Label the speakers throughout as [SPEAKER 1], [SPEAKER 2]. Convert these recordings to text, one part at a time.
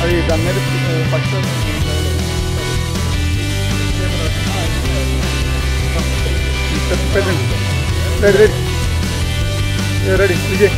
[SPEAKER 1] అది దాని మీద first ready ready ready Vijay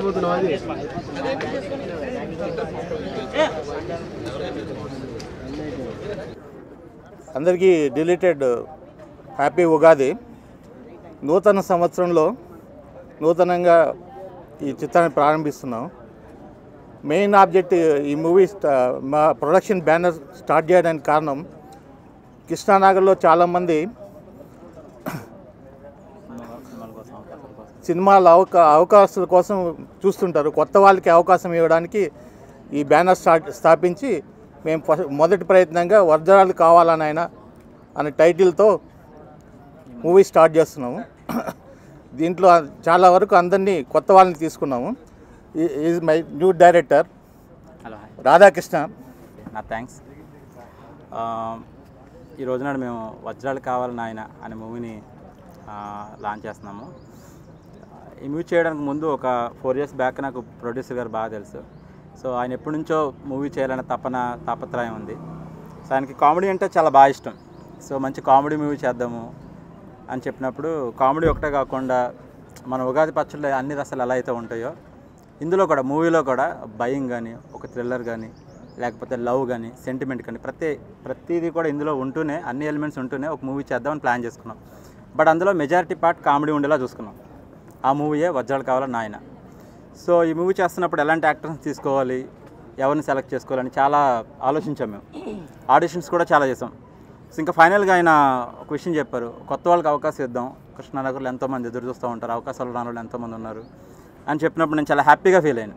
[SPEAKER 2] మాట్లాడబోతున్నావు అది
[SPEAKER 3] అందరికీ డిలీటెడ్ హ్యాపీ ఉగాది. నూతన సంవత్సరంలో నూతనంగా ఈ చిత్రాన్ని ప్రారంభిస్తున్నాం. మెయిన్ ఆబ్జెక్ట్ ఈ మూవీ మా ప్రొడక్షన్ బ్యానర్ స్టార్ట్ చేయడానికి కారణం కృష్ణానగర్లో చాలామంది సినిమాల అవకాశాల కోసం చూస్తుంటారు. కొత్త వాళ్ళకి అవకాశం ఇవ్వడానికి ఈ బ్యానర్ స్థాపించి మేము మొదటి ప్రయత్నంగా వజ్రాలు కావాలని ఆయన అనే టైటిల్తో మూవీ స్టార్ట్ చేస్తున్నాము. దీంట్లో చాలా వరకు అందరినీ కొత్త వాళ్ళని తీసుకున్నాము. Is my new director Radhakrishna.
[SPEAKER 4] నా థ్యాంక్స్. ఈ రోజునాడు మేము వజ్రాలు కావాలని ఆయన అనే మూవీని లాంచ్ చేస్తున్నాము. ఈ మూవీ చేయడానికి ముందు ఒక 4 years బ్యాక్ నాకు ప్రొడ్యూసర్ గారు బాగా తెలుసు. సో ఆయన ఎప్పటి నుంచో మూవీ చేయాలనే తాపత్రయం ఉంది. సో ఆయనకి కామెడీ అంటే చాలా బాగా ఇష్టం. సో మంచి కామెడీ మూవీ చేద్దాము అని చెప్పినప్పుడు కామెడీ ఒకటే కాకుండా మన ఉగాది పచ్చళ్ళు అన్ని రసాలు ఎలా అయితే ఉంటాయో ఇందులో కూడా మూవీలో కూడా భయం కానీ ఒక థ్రిల్లర్ కానీ లేకపోతే లవ్ కానీ సెంటిమెంట్ కానీ ప్రతిదీ కూడా ఇందులో ఉంటూనే అన్ని ఎలిమెంట్స్ ఉంటూనే ఒక మూవీ చేద్దామని ప్లాన్ చేసుకున్నాం. బట్ అందులో మెజారిటీ పార్ట్ కామెడీ ఉండేలా చూసుకున్నాం. ఆ మూవీయే వజ్రాలు కావాలని ఆయన. సో ఈ మూవీ చేస్తున్నప్పుడు ఎలాంటి యాక్టర్స్ తీసుకోవాలి, ఎవరిని సెలెక్ట్ చేసుకోవాలని చాలా ఆలోచించాం. మేము ఆడిషన్స్ కూడా చాలా చేసాం. సో ఇంకా ఫైనల్గా ఆయన ఒక విషయం చెప్పారు, కొత్త వాళ్ళకి అవకాశం ఇద్దాం, కృష్ణానగర్లో ఎంతోమంది ఎదురు చూస్తూ ఉంటారు, అవకాశాలు రాని వాళ్ళు ఎంతోమంది ఉన్నారు అని చెప్పినప్పుడు నేను చాలా హ్యాపీగా ఫీల్ అయ్యాను.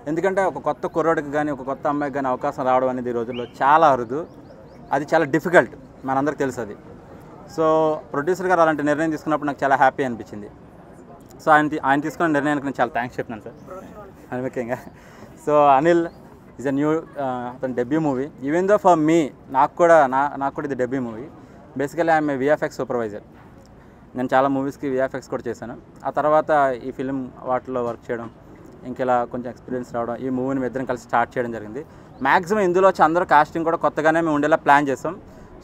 [SPEAKER 4] ఎందుకంటే ఒక కొత్త కుర్రోడికి కానీ ఒక కొత్త అమ్మాయికి కానీ అవకాశం రావడం అనేది ఈ రోజుల్లో చాలా అరుదు. అది చాలా డిఫికల్ట్, మనందరికీ తెలుసు అది. సో ప్రొడ్యూసర్ గారు అలాంటి నిర్ణయం తీసుకున్నప్పుడు నాకు చాలా హ్యాపీ అనిపించింది. సో ఆయన తీసుకున్న నిర్ణయానికి నేను చాలా థ్యాంక్స్ చెప్తున్నాను సార్. అది ముఖ్యంగా. So Anil is a new అతని debut movie. Even though for me నాకు కూడా ఇది debut movie. Basically I'm a VFX supervisor. నేను చాలా మూవీస్కి విఎఫ్ఎక్స్ కూడా చేశాను. ఆ తర్వాత ఈ ఫిలిం వాటిలో వర్క్ చేయడం, ఇంకెలా కొంచెం ఎక్స్పీరియన్స్ రావడం, ఈ మూవీని మేము ఇద్దరం కలిసి స్టార్ట్ చేయడం జరిగింది. మ్యాక్సిమం ఇందులో వచ్చి అందరూ కాస్టింగ్ కూడా కొత్తగానే మేము ఉండేలా ప్లాన్ చేస్తాం.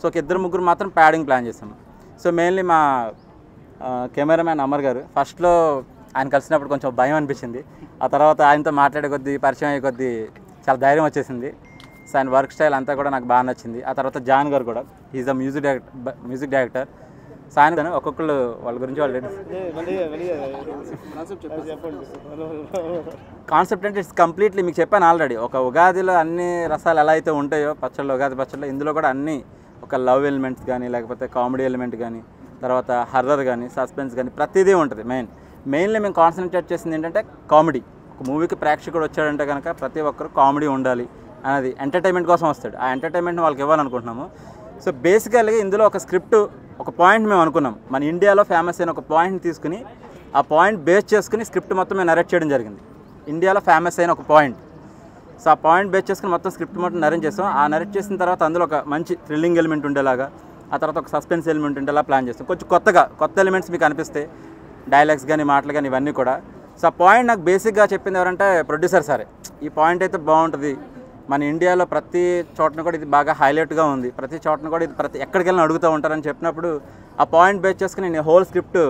[SPEAKER 4] సో ఒక 2-3 మాత్రం ప్యాడింగ్ ప్లాన్ చేస్తాం. సో మెయిన్లీ మా కెమెరామ్యాన్ అమర్ గారు, ఫస్ట్లో ఆయన కలిసినప్పుడు కొంచెం భయం అనిపించింది. ఆ తర్వాత ఆయనతో మాట్లాడే కొద్దీ పరిచయం అయ్యే కొద్దీ చాలా ధైర్యం వచ్చేసింది. సో ఆయన వర్క్ స్టైల్ అంతా కూడా నాకు బాగా నచ్చింది. ఆ తర్వాత జాన్ గారు కూడా is a music director. So ఆయన ఒక్కొక్కళ్ళు వాళ్ళ గురించి వాళ్ళు కాన్సెప్ట్ అంటే ఇట్స్ కంప్లీట్లీ మీకు చెప్పాను ఆల్రెడీ. ఒక ఉగాదిలో అన్ని రసాలు ఎలా అయితే ఉంటాయో పచ్చళ్ళు, ఉగాది పచ్చళ్ళు, ఇందులో కూడా అన్నీ ఒక లవ్ ఎలిమెంట్స్ కానీ లేకపోతే కామెడీ ఎలిమెంట్ కానీ తర్వాత హర్రర్ కానీ సస్పెన్స్ కానీ ప్రతిదీ ఉంటుంది. మెయిన్లీ మేము కాన్సన్ట్రేట్ చేసింది ఏంటంటే కామెడీ. ఒక మూవీకి ప్రేక్షకుడు వచ్చాడంటే కనుక ప్రతి ఒక్కరు కామెడీ ఉండాలి అనేది ఎంటర్టైన్మెంట్ కోసం వస్తాడు. ఆ ఎంటర్టైన్మెంట్ని వాళ్ళకి ఇవ్వాలనుకుంటున్నాము. సో బేసికల్గా ఇందులో ఒక స్క్రిప్ట్, ఒక పాయింట్ మేము అనుకున్నాం. మన ఇండియాలో ఫేమస్ అయిన ఒక పాయింట్ తీసుకుని ఆ పాయింట్ బేస్ చేసుకుని స్క్రిప్ట్ మొత్తం మేము నరేట్ చేయడం జరిగింది. ఇండియాలో ఫేమస్ అయిన ఒక పాయింట్. సో ఆ పాయింట్ బేస్ చేసుకుని మొత్తం స్క్రిప్ట్ మొత్తం నరేట్ చేస్తాం. ఆ నరేట్ చేసిన తర్వాత అందులో ఒక మంచి థ్రిల్లింగ్ ఎలిమెంట్ ఉండేలాగా, ఆ తర్వాత ఒక సస్పెన్స్ ఎలిమెంట్ ఉండేలా ప్లాన్ చేస్తాం. కొంచెం కొత్త ఎలిమెంట్స్ మీకు అనిపిస్తాయి, డైలాగ్స్ కానీ మాటలు కానీ ఇవన్నీ కూడా. సో ఆ పాయింట్ నాకు బేసిక్గా చెప్పింది ఎవరంటే ప్రొడ్యూసర్ సరే. ఈ పాయింట్ అయితే బాగుంటుంది, మన ఇండియాలో ప్రతి చోటన కూడా ఇది బాగా హైలైట్గా ఉంది, ప్రతి చోటన కూడా ఇది ఎక్కడికి వెళ్ళినా అడుగుతూ ఉంటారని చెప్పినప్పుడు ఆ పాయింట్ బేస్ చేసుకుని నేను హోల్ స్క్రిప్ట్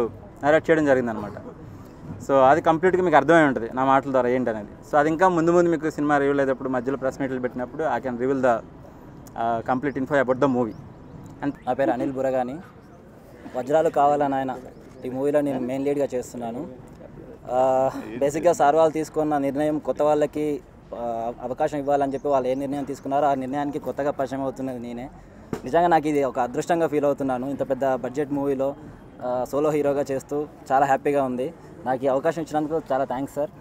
[SPEAKER 4] నరేట్ చేయడం జరిగిందనమాట. సో అది కంప్లీట్గా మీకు అర్థమై ఉంటుంది నా మాటల ద్వారా ఏంటనేది. సో అది ఇంకా ముందు మీకు సినిమా రివ్యూ లేదప్పుడు మధ్యలో ప్రెస్ మీట్లు పెట్టినప్పుడు I can reveal the complete info about the movie.
[SPEAKER 5] And నా పేరు అనిల్ బురగాని. వజ్రాలు కావాలని ఆయన ఈ మూవీలో నేను మెయిన్ లీడ్గా చేస్తున్నాను. బేసిక్గా సార్ వాళ్ళు తీసుకున్న నిర్ణయం కొత్త వాళ్ళకి అవకాశం ఇవ్వాలని చెప్పి వాళ్ళు ఏ నిర్ణయం తీసుకున్నారో ఆ నిర్ణయానికి కొత్తగా పరిచయం అవుతున్నది నేనే. నిజంగా నాకు ఇది ఒక అదృష్టంగా ఫీల్ అవుతున్నాను. ఇంత పెద్ద బడ్జెట్ మూవీలో సోలో హీరోగా చేస్తూ చాలా హ్యాపీగా ఉంది. నాకు ఈ అవకాశం ఇచ్చినందుకు చాలా థ్యాంక్స్ సార్.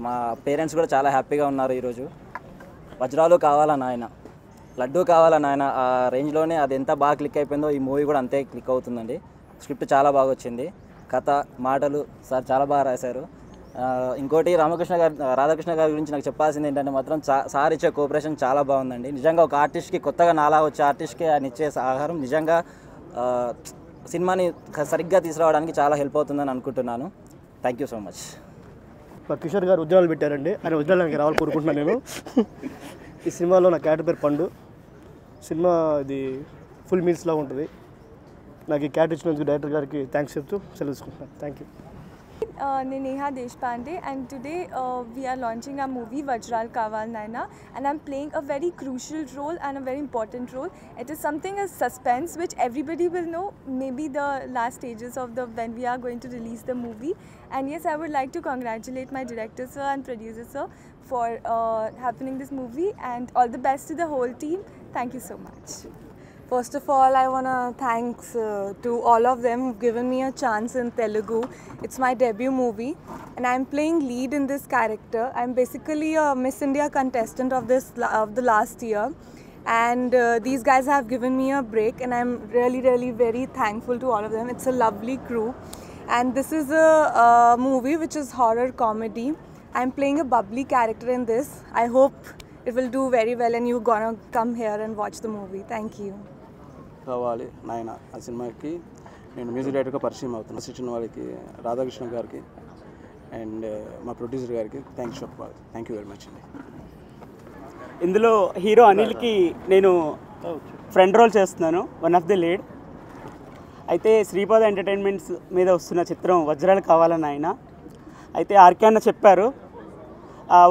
[SPEAKER 5] మా పేరెంట్స్ కూడా చాలా హ్యాపీగా ఉన్నారు ఈరోజు. వజ్రాలు కావాలని ఆయన, లడ్డూ కావాలని ఆయన, ఆ రేంజ్లోనే అది ఎంత బాగా క్లిక్ అయిపోయిందో ఈ మూవీ కూడా అంతే క్లిక్ అవుతుందండి. స్క్రిప్ట్ చాలా బాగా వచ్చింది, కథ మాటలు సార్ చాలా బాగా రాశారు. ఇంకోటి రాధాకృష్ణ గారి గురించి నాకు చెప్పాల్సింది ఏంటంటే మాత్రం సార్ ఇచ్చే కోఆపరేషన్ చాలా బాగుందండి. నిజంగా ఒక ఆర్టిస్ట్కి కొత్తగా నాలా వచ్చే ఆర్టిస్ట్కి ఆయన ఇచ్చే ఆహారం నిజంగా సినిమాని సరిగ్గా తీసుకురావడానికి చాలా హెల్ప్ అవుతుందని అనుకుంటున్నాను. Thank you so much.
[SPEAKER 2] Kishore గారు ఉద్యోగాలు పెట్టారండి, ఆయన ఉద్యోగానికి రావాలి కోరుకుంటున్నాను నేను. ఈ సినిమాలో నా క్యారెక్టర్ పేరు పండు. సినిమా ఇది ఫుల్ మీల్స్లా ఉంటుంది. నాకు ఈ క్యారెక్టర్ ఇచ్చినందుకు డైరెక్టర్ గారికి థ్యాంక్స్ చెప్తూ సెలవు తీసుకుంటున్నాను. Thank you.
[SPEAKER 6] Neha Deshpande, and today we are launching our movie Vajral Kaval Naina, and I'm playing a very crucial role and a very important role. It is something as suspense which everybody will know maybe the last stages of when we are going to release the movie. And yes, I would like to congratulate my director sir and producer sir for happening this movie, and all the best to the whole team. Thank you so much.
[SPEAKER 7] First of all, I want to thanks to all of them who've given me a chance in Telugu. It's my debut movie and I'm playing lead in this character. I'm basically a Miss India contestant of the last year, and these guys have given me a break, and I'm really very thankful to all of them. It's a lovely crew, and this is a movie which is horror comedy. I'm playing a bubbly character in this. I hope it will do very well and you're gonna come here and watch the movie. Thank you.
[SPEAKER 8] కావాలి నాయన ఆ సినిమాకి నేను music డైరెక్టర్గా పరిచయం అవుతున్నాను. Assistant వాళ్ళకి రాధాకృష్ణ గారికి అండ్ మా ప్రొడ్యూసర్ గారికి థ్యాంక్స్ చెప్పాలి. థ్యాంక్ యూ వెరీ మచ్ అండి.
[SPEAKER 9] ఇందులో హీరో అనిల్కి నేను ఫ్రెండ్ రోల్ చేస్తున్నాను, వన్ ఆఫ్ ది లీడ్. అయితే శ్రీపాద ఎంటర్టైన్మెంట్స్ మీద వస్తున్న చిత్రం వజ్రాలు కావాలని ఆయన అయితే ఆర్కే అన్న చెప్పారు,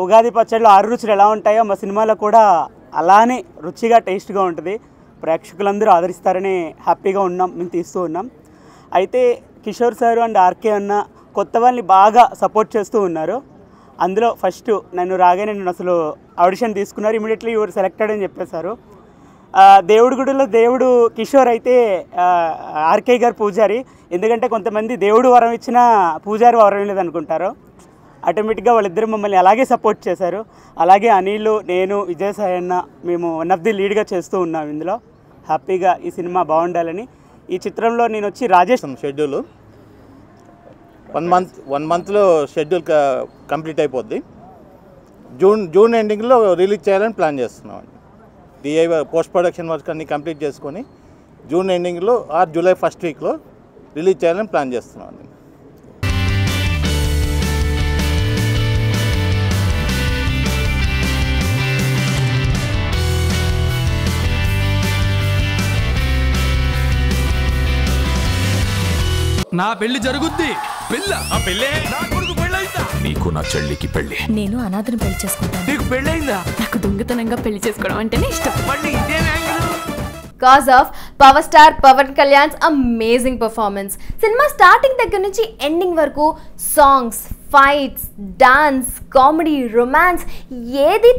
[SPEAKER 9] ఉగాది పచ్చడిలో 6 రుచులు ఎలా ఉంటాయో మా సినిమాలో కూడా అలానే రుచిగా టేస్ట్గా ఉంటుంది, ప్రేక్షకులందరూ ఆదరిస్తారని హ్యాపీగా ఉన్నాం, మేము తీస్తూ ఉన్నాం. అయితే కిషోర్ సారు అండ్ ఆర్కే అన్న కొత్త వాళ్ళని బాగా సపోర్ట్ చేస్తూ ఉన్నారు. అందులో ఫస్ట్ నన్ను రాగానే నేను అసలు ఆడిషన్ తీసుకున్నారు, ఇమీడియట్లీ యువర్ సెలెక్టెడ్ అని చెప్పేశారు. దేవుడి గుడిలో దేవుడు కిషోర్ అయితే ఆర్కే గారు పూజారి, ఎందుకంటే కొంతమంది దేవుడు వరం ఇచ్చిన పూజారి వరం లేదనుకుంటారు. ఆటోమేటిక్గా వాళ్ళిద్దరు మమ్మల్ని అలాగే సపోర్ట్ చేశారు. అలాగే అనిల్, నేను, విజయసాయి అన్న మేము వన్ ఆఫ్ ది లీడ్గా చేస్తూ ఉన్నాం. ఇందులో హ్యాపీగా ఈ సినిమా బాగుండాలని. ఈ చిత్రంలో నేను వచ్చి రాజేష్
[SPEAKER 3] షెడ్యూల్ 1 మంత్లో షెడ్యూల్ కంప్లీట్ అయిపోద్ది. జూన్ ఎండింగ్లో రిలీజ్ చేయాలని ప్లాన్ చేస్తున్నాం. డిఐ పోస్ట్ ప్రొడక్షన్ వర్క్ అన్ని కంప్లీట్ చేసుకొని జూన్ ఎండింగ్లో ఆర్ జూలై ఫస్ట్ వీక్లో రిలీజ్ చేయాలని ప్లాన్ చేస్తున్నాం.
[SPEAKER 10] నా పెళ్లి జరుగుద్ది. నీకు నా చెల్లికి పెళ్లి.
[SPEAKER 11] నేను అనాథను పెళ్లి చేసుకుంటాను.
[SPEAKER 10] నీకు పెళ్ళైందా?
[SPEAKER 11] నాకు దొంగతనంగా పెళ్లి చేసుకోవడం అంటేనే ఇష్టం.
[SPEAKER 12] Cause of power star Pawan Kalyan's amazing performance. Cinema starting దగ్గర నుంచి ఎండింగ్ వరకు songs, fights, dance, comedy, romance ఏది